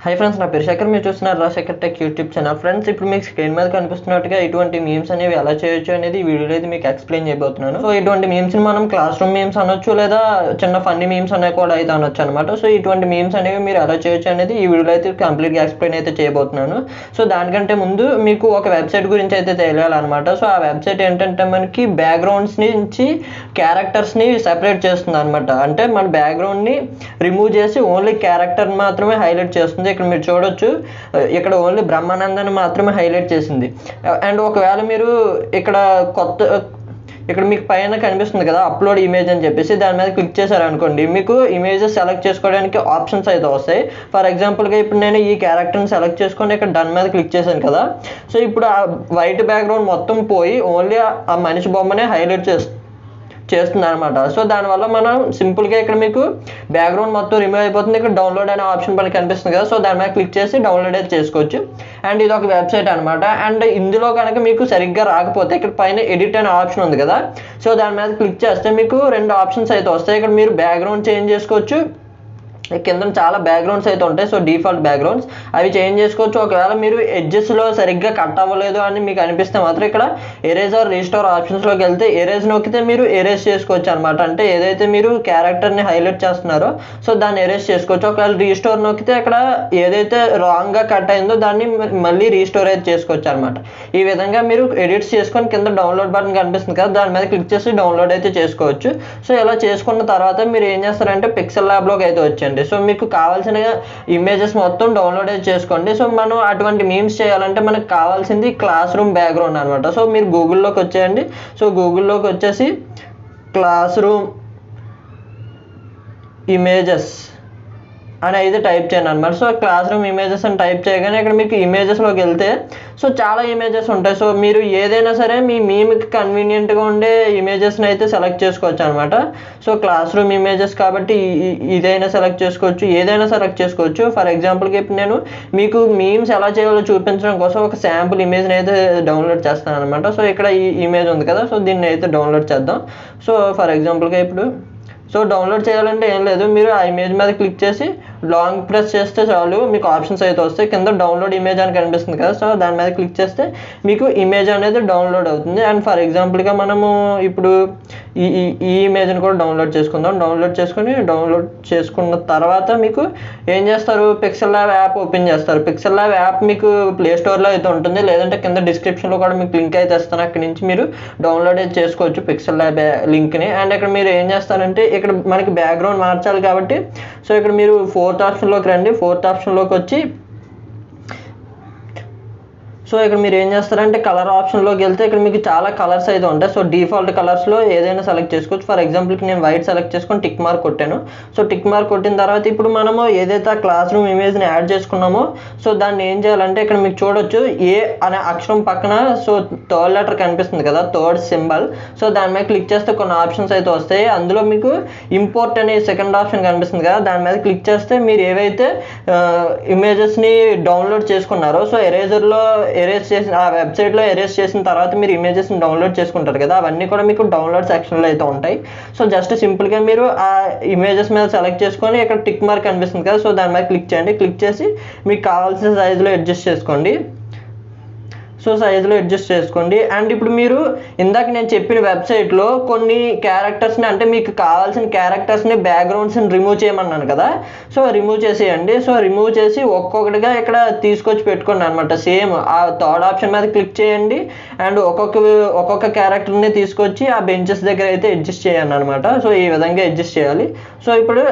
Hi friends, నా పేరు శేఖర్. మీరు చూస్తున్నారు Rajasekhar tech YouTube channel. Friends, ఇప్పుడు మీకు స్క్రీన్ మీద కనిపిస్తున్నట్టుగా ఇటువంటి మీమ్స్ అనేవి ఎలా చేయొచ్చు అనేది ఈ వీడియోలో అయితే మీకు ఎక్స్ప్లెయిన్ చేయబోతున్నాను. సో ఇటువంటి మీమ్స్ని మనం క్లాస్ రూమ్ మీమ్స్ అనొచ్చు, లేదా చిన్న ఫన్నీ మీమ్స్ అనేవి కూడా అయితే అనొచ్చు అనమాట. సో ఇటువంటి మీమ్స్ అనేవి మీరు ఎలా చేయొచ్చు అనేది ఈ వీడియోలో అయితే కంప్లీట్గా ఎక్స్ప్లెయిన్ అయితే చేయబోతున్నాను. సో దానికంటే ముందు మీకు ఒక వెబ్సైట్ గురించి అయితే తెలియాలన్నమాట. సో ఆ వెబ్సైట్ ఏంటంటే మనకి బ్యాక్గ్రౌండ్స్ నుంచి క్యారెక్టర్స్ని సెపరేట్ చేస్తుంది అనమాట. అంటే మన బ్యాక్గ్రౌండ్ని రిమూవ్ చేసి ఓన్లీ క్యారెక్టర్ మాత్రమే హైలైట్ చేస్తుంది. ఇక్కడ మీరు చూడొచ్చు, ఇక్కడ ఓన్లీ బ్రహ్మానందాన్ని మాత్రమే హైలైట్ చేసింది. అండ్ ఒకవేళ మీరు ఇక్కడ మీకు పైన కనిపిస్తుంది కదా అప్లోడ్ ఇమేజ్ అని చెప్పేసి, దాని మీద క్లిక్ చేశారనుకోండి, మీకు ఇమేజెస్ సెలెక్ట్ చేసుకోవడానికి ఆప్షన్స్ అయితే వస్తాయి. ఫర్ ఎగ్జాంపుల్గా ఇప్పుడు నేను ఈ క్యారెక్టర్ని సెలెక్ట్ చేసుకొని ఇక్కడ డన్ మీద క్లిక్ చేశాను కదా. సో ఇప్పుడు ఆ వైట్ బ్యాక్గ్రౌండ్ మొత్తం పోయి ఓన్లీ ఆ మనిషి బొమ్మనే హైలైట్ చేస్తుంది అనమాట. సో దానివల్ల మనం సింపుల్గా ఇక్కడ మీకు బ్యాక్గ్రౌండ్ మొత్తం రిమూవ్ అయిపోతుంది. ఇక్కడ డౌన్లోడ్ అనే ఆప్షన్ మనకి కనిపిస్తుంది కదా. సో దాని మీద క్లిక్ చేసి డౌన్లోడ్ అయితే చేసుకోవచ్చు. అండ్ ఇది ఒక వెబ్సైట్ అనమాట. అండ్ ఇందులో కనుక మీకు సరిగ్గా రాకపోతే ఇక్కడ పైన ఎడిట్ అనే ఆప్షన్ ఉంది కదా. సో దాని మీద క్లిక్ చేస్తే మీకు రెండు ఆప్షన్స్ అయితే వస్తాయి. ఇక్కడ మీరు బ్యాక్గ్రౌండ్ చేంజ్ చేసుకోవచ్చు. కింద చాలా బ్యాక్గ్రౌండ్స్ అయితే ఉంటాయి. సో డిఫాల్ట్ బ్యాక్గ్రౌండ్స్ అవి చేంజ్ చేసుకోవచ్చు. ఒకవేళ మీరు ఎడ్జెస్లో సరిగ్గా కట్ అవ్వలేదు అని మీకు అనిపిస్తే మాత్రం ఇక్కడ ఎరేజ్ ఆర్ రీస్టోర్ ఆప్షన్స్లోకి వెళ్తే ఎరేజ్ నొక్కితే మీరు ఎరేజ్ చేసుకోవచ్చు అనమాట. అంటే ఏదైతే మీరు క్యారెక్టర్ని హైలైట్ చేస్తున్నారో సో దాన్ని ఎరేజ్ చేసుకోవచ్చు. ఒకవేళ రీస్టోర్ నొక్కితే ఇక్కడ ఏదైతే రాంగ్గా కట్ అయిందో దాన్ని మళ్ళీ రీస్టోర్ అయితే చేసుకోవచ్చు అనమాట. ఈ విధంగా మీరు ఎడిట్స్ చేసుకొని కింద డౌన్లోడ్ బటన్ కనిపిస్తుంది కదా, దాని మీద క్లిక్ చేసి డౌన్లోడ్ అయితే చేసుకోవచ్చు. సో ఇలా చేసుకున్న తర్వాత మీరు ఏం చేస్తారంటే పిక్సెల్ ల్యాబ్లోకి అయితే వచ్చండి. సో మీకు కావాల్సిన ఇమేజెస్ మొత్తం డౌన్లోడ్ చేసుకోండి. సో మనం అటువంటి మీమ్స్ చేయాలంటే మనకు కావాల్సింది క్లాస్ రూమ్ బ్యాక్గ్రౌండ్ అనమాట. సో మీరు గూగుల్లోకి వచ్చేయండి. సో గూగుల్లోకి వచ్చేసి క్లాస్ రూమ్ ఇమేజెస్ అని అయితే టైప్ చేయండి అనమాట. సో క్లాస్ రూమ్ ఇమేజెస్ అని టైప్ చేయగానే ఇక్కడ మీకు ఇమేజెస్లోకి వెళ్తే సో చాలా ఇమేజెస్ ఉంటాయి. సో మీరు ఏదైనా సరే మీ మీమ్కి కన్వీనియంట్గా ఉండే ఇమేజెస్ని అయితే సెలెక్ట్ చేసుకోవచ్చు అనమాట. సో క్లాస్ రూమ్ ఇమేజెస్ కాబట్టి ఇదైనా సెలెక్ట్ చేసుకోవచ్చు, ఏదైనా సెలెక్ట్ చేసుకోవచ్చు. ఫర్ ఎగ్జాంపుల్కి ఇప్పుడు నేను మీకు మీమ్స్ ఎలా చేయాలో చూపించడం కోసం ఒక శాంపుల్ ఇమేజ్ని అయితే డౌన్లోడ్ చేస్తాను అనమాట. సో ఇక్కడ ఈ ఇమేజ్ ఉంది కదా, సో దీన్ని అయితే డౌన్లోడ్ చేద్దాం. సో ఫర్ ఎగ్జాంపుల్గా ఇప్పుడు సో డౌన్లోడ్ చేయాలంటే ఏం లేదు, మీరు ఆ ఇమేజ్ మీద క్లిక్ చేసి లాంగ్ ప్రెస్ చేస్తే చాలు, మీకు ఆప్షన్స్ అయితే వస్తాయి. కింద డౌన్లోడ్ ఇమేజ్ అని కనిపిస్తుంది కదా, సో దాని మీద క్లిక్ చేస్తే మీకు ఇమేజ్ అనేది డౌన్లోడ్ అవుతుంది. అండ్ ఫర్ ఎగ్జాంపుల్గా మనము ఇప్పుడు ఈ ఇమేజ్ని కూడా డౌన్లోడ్ చేసుకుందాం. డౌన్లోడ్ చేసుకున్న తర్వాత మీకు ఏం చేస్తారు, పిక్సెల్ ల్యాబ్ యాప్ ఓపెన్ చేస్తారు. పిక్సెల్ ల్యాబ్ యాప్ మీకు ప్లే స్టోర్లో అయితే ఉంటుంది, లేదంటే కింద డిస్క్రిప్షన్లో కూడా మీకు లింక్ అయితే ఇస్తాను, అక్కడి నుంచి మీరు డౌన్లోడ్ అయితే చేసుకోవచ్చు పిక్సెల్ ల్యాబ్ లింక్ని. అండ్ ఇక్కడ మీరు ఏం చేస్తారంటే ఇక్కడ మనకి బ్యాక్గ్రౌండ్ మార్చాలి కాబట్టి సో ఇక్కడ మీరు ఫోర్త్ ఆప్షన్లోకి రండి. ఫోర్త్ ఆప్షన్లోకి వచ్చి సో ఇక్కడ మీరు ఏం చేస్తారంటే కలర్ ఆప్షన్లోకి వెళ్తే ఇక్కడ మీకు చాలా కలర్స్ అయితే ఉంటాయి. సో డిఫాల్ట్ కలర్స్లో ఏదైనా సెలెక్ట్ చేసుకోవచ్చు. ఫర్ ఎగ్జాంపుల్కి నేను వైట్ సెలెక్ట్ చేసుకొని టిక్ మార్క్ కొట్టాను. సో టిక్ మార్క్ కొట్టిన తర్వాత ఇప్పుడు మనము ఏదైతే క్లాస్ రూమ్ ఇమేజ్ని యాడ్ చేసుకున్నామో సో దాన్ని ఏం చేయాలంటే ఇక్కడ మీకు చూడొచ్చు ఏ అనే అక్షరం పక్కన సో థర్డ్ లెటర్ కనిపిస్తుంది కదా, థర్డ్ సింబల్. సో దాని మీద క్లిక్ చేస్తే కొన్ని ఆప్షన్స్ అయితే వస్తాయి. అందులో మీకు ఇంపోర్ట్ అనే సెకండ్ ఆప్షన్ కనిపిస్తుంది కదా, దాని మీద క్లిక్ చేస్తే మీరు ఏవైతే ఇమేజెస్ని డౌన్లోడ్ చేసుకున్నారో సో ఎరేజ్ చేసిన ఆ వెబ్సైట్లో ఎరేజ్ చేసిన తర్వాత మీరు ఇమేజెస్ని డౌన్లోడ్ చేసుకుంటారు కదా, అవన్నీ కూడా మీకు డౌన్లోడ్ సెక్షన్లో అయితే ఉంటాయి. సో జస్ట్ సింపుల్గా మీరు ఆ ఇమేజెస్ మీద సెలెక్ట్ చేసుకొని ఇక్కడ టిక్ మార్క్ కనిపిస్తుంది కదా, సో దాని మీద క్లిక్ చేయండి. క్లిక్ చేసి మీకు కావాల్సిన సైజులో అడ్జస్ట్ చేసుకోండి. సో సైజులో అడ్జస్ట్ చేసుకోండి. అండ్ ఇప్పుడు మీరు ఇందాక నేను చెప్పిన వెబ్సైట్లో కొన్ని క్యారెక్టర్స్ని, అంటే మీకు కావాల్సిన క్యారెక్టర్స్ని బ్యాక్గ్రౌండ్స్ని రిమూవ్ చేయమన్నాను కదా, సో రిమూవ్ చేసేయండి. సో రిమూవ్ చేసి ఒక్కొక్కటిగా ఇక్కడ తీసుకొచ్చి పెట్టుకోండి అనమాట. సేమ్ ఆ థర్డ్ ఆప్షన్ మీద క్లిక్ చేయండి. అండ్ ఒక్కొక్క క్యారెక్టర్ని తీసుకొచ్చి ఆ బెంచెస్ దగ్గర అయితే అడ్జస్ట్ చేయండి అనమాట. సో ఈ విధంగా అడ్జస్ట్ చేయాలి. సో ఇప్పుడు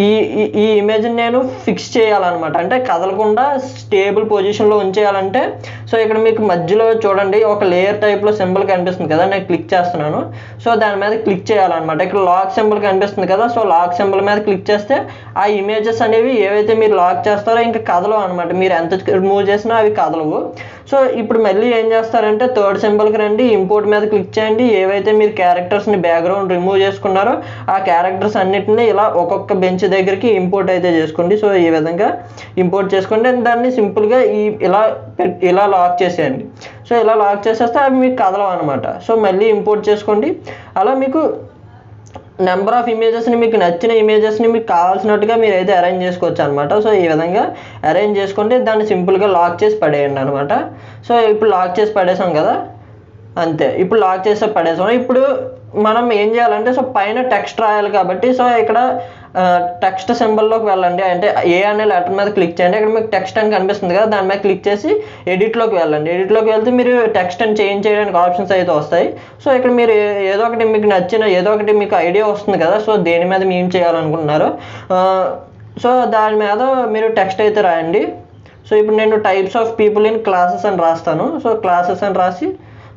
ఈ ఇమేజ్ని నేను ఫిక్స్ చేయాలన్నమాట, అంటే కదలకుండా స్టేబుల్ పొజిషన్లో ఉంచేయాలంటే సో ఇక్కడ మీకు మధ్యలో చూడండి ఒక లేయర్ టైప్లో సింబల్ కనిపిస్తుంది కదా, నేను క్లిక్ చేస్తున్నాను. సో దాని మీద క్లిక్ చేయాలన్నమాట. ఇక్కడ లాక్ సింబల్ కనిపిస్తుంది కదా, సో లాక్ సింబల్ మీద క్లిక్ చేస్తే ఆ ఇమేజెస్ అనేవి ఏవైతే మీరు లాక్ చేస్తారో ఇంకా కదలవు అనమాట. మీరు ఎంత రిమూవ్ చేసినా అవి కదలవు. సో ఇప్పుడు మళ్ళీ ఏం చేస్తారంటే థర్డ్ సింబల్కి రండి, ఇంపోర్ట్ మీద క్లిక్ చేయండి. ఏవైతే మీరు క్యారెక్టర్స్ని బ్యాక్గ్రౌండ్ రిమూవ్ చేసుకున్నారో ఆ క్యారెక్టర్స్ అన్నిటిని ఇలా ఒక్కొక్క బెంచ్ దగ్గరికి ఇంపోర్ట్ అయితే చేసుకోండి. సో ఈ విధంగా ఇంపోర్ట్ చేసుకోండి. అండ్ దాన్ని సింపుల్గా ఇలా లాక్ చేసేయండి. సో ఇలా లాక్ చేసేస్తే అవి మీకు కదలవు అనమాట. సో మళ్ళీ ఇంపోర్ట్ చేసుకోండి. అలా మీకు నెంబర్ ఆఫ్ ఇమేజెస్ని మీకు నచ్చిన ఇమేజెస్ని మీకు కావాల్సినట్టుగా మీరు అయితే అరేంజ్ చేసుకోవచ్చు అనమాట. సో ఈ విధంగా అరేంజ్ చేసుకుంటే దాన్ని సింపుల్గా లాక్ చేసి పడేయండి అనమాట. సో ఇప్పుడు లాక్ చేసి పడేసాం కదా, అంతే. ఇప్పుడు లాక్ చేసి పడేసాం. ఇప్పుడు మనం ఏం చేయాలంటే సో పైన టెక్స్ట్ రాయాలి కాబట్టి సో ఇక్కడ టెక్స్ట్ సింబల్లోకి వెళ్ళండి. అంటే ఏ అనే లెటర్ మీద క్లిక్ చేయండి. ఇక్కడ మీకు టెక్స్ట్ అని కనిపిస్తుంది కదా, దాని మీద క్లిక్ చేసి ఎడిట్లోకి వెళ్ళండి. ఎడిట్లోకి వెళ్తే మీరు టెక్స్ట్ అని చేంజ్ చేయడానికి ఆప్షన్స్ అయితే వస్తాయి. సో ఇక్కడ మీరు ఏదో ఒకటి మీకు నచ్చిన ఏదో ఒకటి మీకు ఐడియా వస్తుంది కదా, సో దేని మీద మేము చేయాలనుకుంటున్నారో సో దాని మీద మీరు టెక్స్ట్ అయితే రాయండి. సో ఇప్పుడు నేను types of people in classes అని రాస్తాను. సో క్లాసెస్ అని రాసి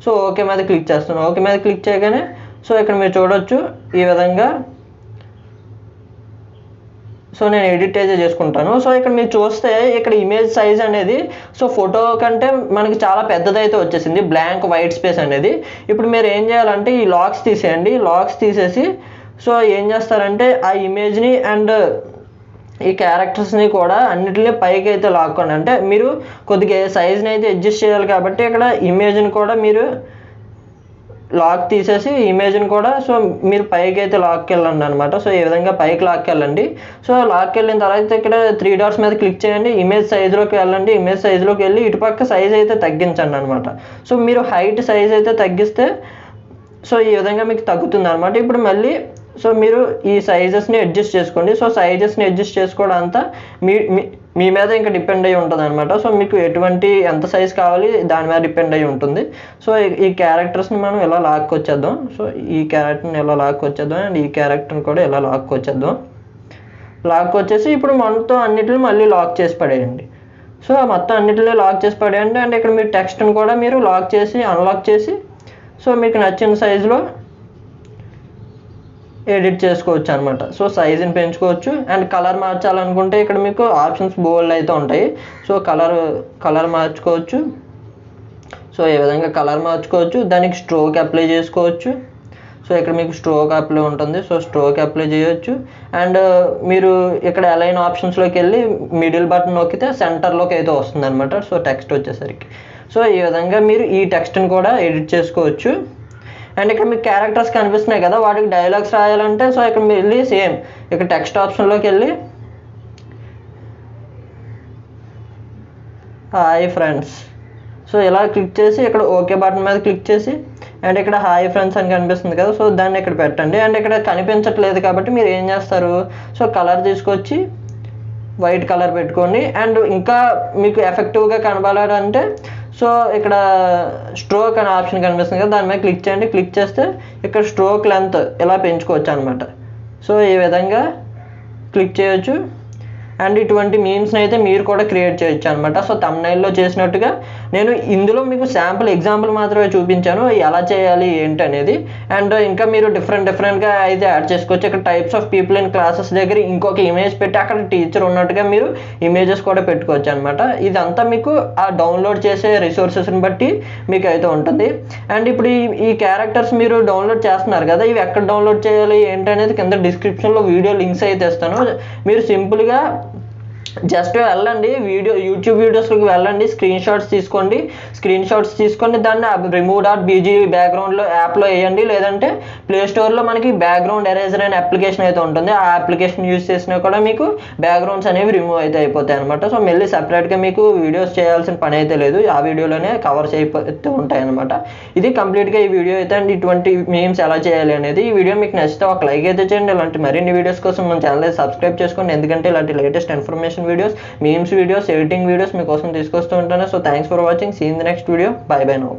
సో ఓకే మీద క్లిక్ చేస్తాను. ఓకే మీద క్లిక్ చేయగానే సో ఇక్కడ మీరు చూడవచ్చు ఈ విధంగా. సో నేను ఎడిట్ అయితే చేసుకుంటాను. సో ఇక్కడ మీరు చూస్తే ఇక్కడ ఇమేజ్ సైజ్ అనేది సో ఫోటో కంటే మనకి చాలా పెద్దదైతే వచ్చేసింది, బ్లాంక్ వైట్ స్పేస్ అనేది. ఇప్పుడు మీరు ఏం చేయాలంటే ఈ లాక్స్ తీసేయండి. లాక్స్ తీసేసి సో ఏం చేస్తారంటే ఆ ఇమేజ్ని అండ్ ఈ క్యారెక్టర్స్ని కూడా అన్నిటిని పైకి అయితే లాక్కోండి. అంటే మీరు కొద్దిగా సైజ్ని అయితే అడ్జస్ట్ చేయాలి కాబట్టి ఇక్కడ ఇమేజ్ని కూడా మీరు లాక్ తీసేసి ఇమేజ్ని కూడా సో మీరు పైకి అయితే లాక్కి వెళ్ళండి అనమాట. సో ఈ విధంగా పైకి లాక్కి వెళ్ళండి. సో లాక్కి వెళ్ళిన తర్వాత ఇక్కడ 3 డాట్స్ మీద క్లిక్ చేయండి. ఇమేజ్ సైజులోకి వెళ్ళండి. ఇమేజ్ సైజులోకి వెళ్ళి ఇటుపక్క సైజ్ అయితే తగ్గించండి అనమాట. సో మీరు హైట్ సైజ్ అయితే తగ్గిస్తే సో ఈ విధంగా మీకు తగ్గుతుంది అనమాట. ఇప్పుడు మళ్ళీ సో మీరు ఈ సైజెస్ని అడ్జస్ట్ చేసుకోండి. సో సైజెస్ని అడ్జస్ట్ చేసుకోవడం అంతా మీ మీద ఇంకా డిపెండ్ అయ్యి ఉంటుంది అనమాట. సో మీకు ఎంత సైజ్ కావాలి దాని మీద డిపెండ్ అయ్యి ఉంటుంది. సో ఈ క్యారెక్టర్స్ని మనం ఎలా లాక్కొచ్చేద్దాం. సో ఈ క్యారెక్టర్ని ఎలా లాక్కొచ్చేద్దాం అండ్ ఈ క్యారెక్టర్ని కూడా ఎలా లాక్కొచ్చేద్దాం. లాక్కొచ్చేసి ఇప్పుడు మనతో అన్నిటిని మళ్ళీ లాక్ చేసి పడేయండి. సో మొత్తం అన్నిటిని లాక్ చేసి పడేయండి. అండ్ ఇక్కడ మీరు టెక్స్ట్ని కూడా మీరు లాక్ చేసి అన్లాక్ చేసి సో మీకు నచ్చిన సైజులో ఎడిట్ చేసుకోవచ్చు అనమాట. సో సైజుని పెంచుకోవచ్చు. అండ్ కలర్ మార్చాలనుకుంటే ఇక్కడ మీకు ఆప్షన్స్ బోల్డ్ అయితే ఉంటాయి. సో కలర్ మార్చుకోవచ్చు. సో ఈ విధంగా కలర్ మార్చుకోవచ్చు. దానికి స్ట్రోక్ అప్లై చేసుకోవచ్చు. సో ఇక్కడ మీకు స్ట్రోక్ అప్లై ఉంటుంది. సో స్ట్రోక్ అప్లై చేయొచ్చు. అండ్ మీరు ఇక్కడ అలైన్ ఆప్షన్స్లోకి వెళ్ళి మిడిల్ బటన్ నొక్కితే సెంటర్లోకి అయితే వస్తుంది అనమాట. సో టెక్స్ట్ వచ్చేసరికి సో ఈ విధంగా మీరు ఈ టెక్స్ట్ని కూడా ఎడిట్ చేసుకోవచ్చు. అండ్ ఇక్కడ మీకు క్యారెక్టర్స్ కనిపిస్తున్నాయి కదా, వాటికి డైలాగ్స్ రాయాలంటే సో ఇక్కడ మీరు వెళ్ళి సేమ్ ఇక్కడ టెక్స్ట్ ఆప్షన్లోకి వెళ్ళి హాయ్ ఫ్రెండ్స్ సో ఇలా క్లిక్ చేసి ఇక్కడ ఓకే బటన్ మీద క్లిక్ చేసి అండ్ ఇక్కడ హాయ్ ఫ్రెండ్స్ అని కనిపిస్తుంది కదా, సో దాన్ని ఇక్కడ పెట్టండి. అండ్ ఇక్కడ కనిపించట్లేదు కాబట్టి మీరు ఏం చేస్తారు, సో కలర్ తీసుకొచ్చి వైట్ కలర్ పెట్టుకోండి. అండ్ ఇంకా మీకు ఎఫెక్టివ్గా కనబడాలంటే సో ఇక్కడ స్ట్రోక్ అనే ఆప్షన్ కనిపిస్తుంది కదా, దాని మీద క్లిక్ చేయండి. క్లిక్ చేస్తే ఇక్కడ స్ట్రోక్ లెంత్ ఇలా పెంచుకోవచ్చు అనమాట. సో ఈ విధంగా క్లిక్ చేయొచ్చు. అండ్ ఇటువంటి మీమ్స్ని అయితే మీరు కూడా క్రియేట్ చేయొచ్చు అనమాట. సో థంబ్నెయిల్లో చేసినట్టుగా నేను ఇందులో మీకు శాంపుల్ ఎగ్జాంపుల్ మాత్రమే చూపించాను ఎలా చేయాలి ఏంటి అనేది. అండ్ ఇంకా మీరు డిఫరెంట్గా అయితే యాడ్ చేసుకోవచ్చు. ఇక్కడ types of people in classes దగ్గర ఇంకొక ఇమేజ్ పెట్టి అక్కడ టీచర్ ఉన్నట్టుగా మీరు ఇమేజెస్ కూడా పెట్టుకోవచ్చు అనమాట. ఇదంతా మీకు ఆ డౌన్లోడ్ చేసే రిసోర్సెస్ని బట్టి మీకు అయితే ఉంటుంది. అండ్ ఇప్పుడు ఈ క్యారెక్టర్స్ మీరు డౌన్లోడ్ చేస్తున్నారు కదా, ఇవి ఎక్కడ డౌన్లోడ్ చేయాలి ఏంటి అనేది కింద డిస్క్రిప్షన్లో వీడియో లింక్స్ అయితే ఇస్తాను. మీరు సింపుల్గా జస్ట్ వెళ్ళండి, యూట్యూబ్ వీడియోస్లోకి వెళ్ళండి, స్క్రీన్ షాట్స్ తీసుకొని దాన్ని remove.bg బ్యాక్గ్రౌండ్లో యాప్లో వేయండి. లేదంటే ప్లేస్టోర్లో మనకి బ్యాక్గ్రౌండ్ ఎరేజర్ అనే అప్లికేషన్ అయితే ఉంటుంది. ఆ అప్లికేషన్ యూజ్ చేసినా కూడా మీకు బ్యాక్గ్రౌండ్స్ అనేవి రిమూవ్ అయితే అయిపోతాయి అనమాట. సో మళ్ళీ సపరేట్గా మీకు వీడియోస్ చేయాల్సిన పని అయితే లేదు, ఆ వీడియోలోనే కవర్స్ అయిపోతూ ఉంటాయి అనమాట. ఇది కంప్లీట్గా ఈ వీడియో అయితే. అండ్ ఇటువంటి మీమ్స్ ఎలా చేయాలి అనేది ఈ వీడియో మీకు నచ్చితే ఒక లైక్ అయితే చేయండి. ఇలాంటి మరిన్ని వీడియోస్ కోసం మన ఛానల్ సబ్స్క్రైబ్ చేసుకోండి, ఎందుకంటే ఇలాంటి latest information videos, memes videos, editing videos మీకోసం తీసుకొస్తూ ఉంటాను. So thanks for watching. See in the next video. Bye bye now.